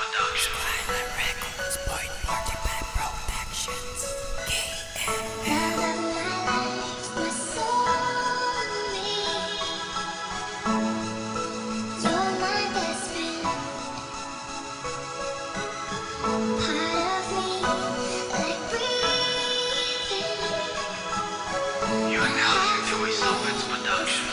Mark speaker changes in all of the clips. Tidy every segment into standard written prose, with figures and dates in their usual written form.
Speaker 1: Skyline Records, Point 45 Productions, KM.
Speaker 2: You are now listening to a Soulfits production.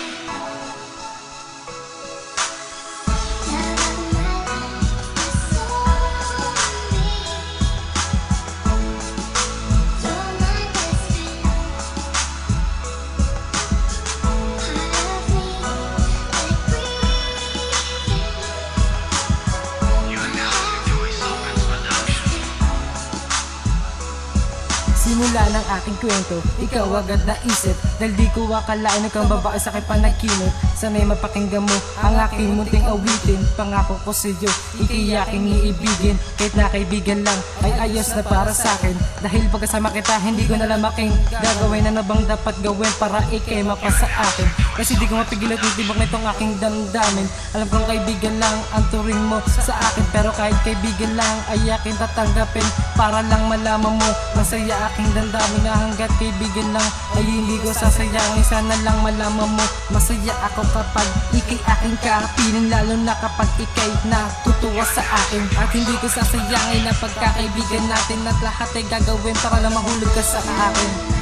Speaker 3: Simula ng aking kwento, ikaw agad naisip dahil di ko akalain kang babae sa aking panaginip. Sana'y mapakinggan mo ang aking munting awitin. Pangako ko sa iyo, ika'y aking iibigin. Kahit na kaibigan lang ay ayos na para sa akin. Dahil pagkasama kita, hindi ko nalamaking gagawin na bang dapat gawin para ika'y mapasa akin. Kasi di ko mapigil at tibak na itong aking damdamin. Alam kong kaibigan lang ang turing mo sa akin, pero kahit kaibigan lang ay aking tatanggapin para lang malaman mo masaya aking damdamin na hanggat kaibigan lang ay hindi ko sasayangin. Sana lang malaman mo masaya ako kapag ika'y aking kapiling, lalo na kapag ika'y natutuwa sa akin. At hindi ko sasayangin na pagkakaibigan natin at lahat ay gagawin para lang mahulog ka sa akin.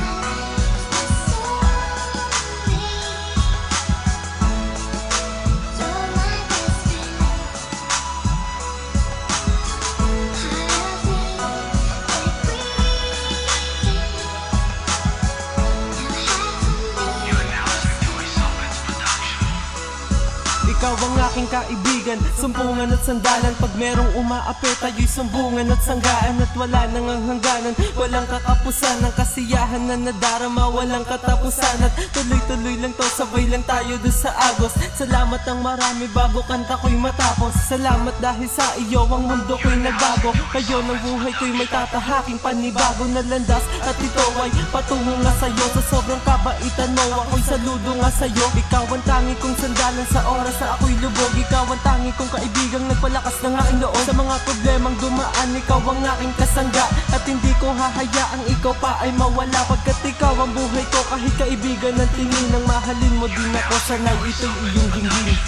Speaker 4: Ikaw ang aking kaibigan, sumpungan at sandalan. Pag merong umaapi, tayo'y sumbungan at sanggaan. At wala nang hangganan, walang kakapusan. Ang kasiyahan na nadarama, walang katapusan. At tuloy-tuloy lang to, sabay lang tayo doon sa agos. Salamat ang marami bago kanta ko'y matapos. Salamat dahil sa iyo ang mundo ko'y nagbago. Kayo ng buhay ko'y may tatahaking panibago na landas. At ito ay patungo nga sa'yo. Sa sobrang kabaitan mo, ako'y saludo nga sa'yo. Ikaw ang tangi kong sandalan sa oras na ako'y lubog. Ikaw ang tangi kong kaibigang nagpalakas ng aking loob. Sa mga problemang dumaan, ikaw ang aking kasangga. At hindi ko hahayaang ikaw pa ay mawala. Pagkat ikaw ang buhay ko, kahit kaibigan ng tingin ng mahalin mo din ako. Sana'y ito'y iyong dinggin.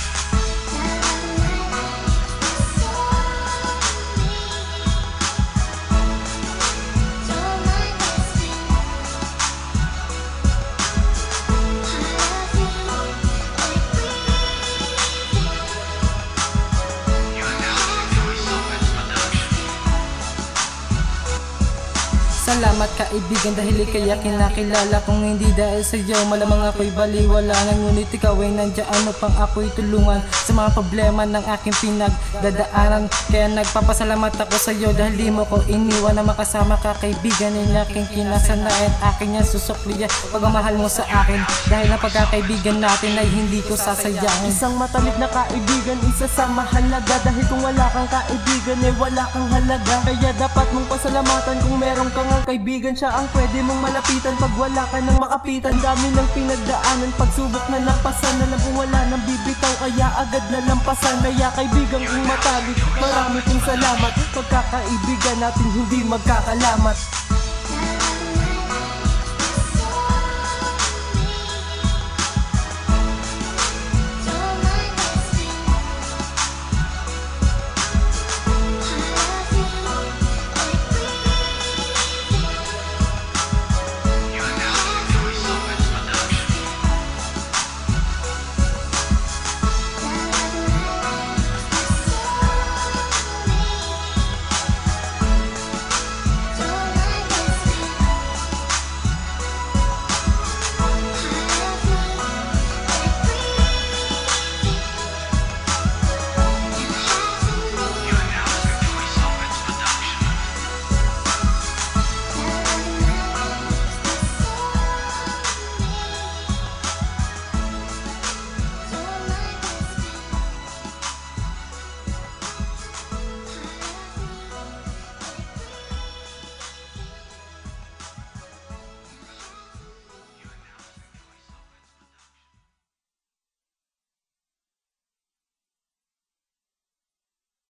Speaker 3: Salamat kaibigan dahil ika'y aking nakilala. Kung hindi dahil sa iyo, malamang ako'y baliwala. Ngunit ikaw ay nandiyan upang ako'y tulungan sa mga problema ng aking pinagdadaanan. Kaya nagpapasalamat ako sa iyo dahil di mo ko iniwan na makasama ka kaibigan. Yung aking kinasanayan, aking yan susukliya pagmamahal mo sa akin. Dahil na pagkakaibigan natin ay hindi ko sasayangin.
Speaker 4: Isang matalit na kaibigan, isa sa mahalaga. Dahil kung wala kang kaibigan, eh wala kang halaga. Kaya dapat mong pasalamatan kung meron kang kaibigan. Siya ang pwede mong malapitan pag wala ka nang makapitan. Dami ng pinagdaanan, pagsubok na napasan. Alam kung wala nang bibitaw, kaya agad na lampasan. Kaya kaibigan kong matalik, marami kong salamat. Pagkakaibigan natin hindi magkakalamat.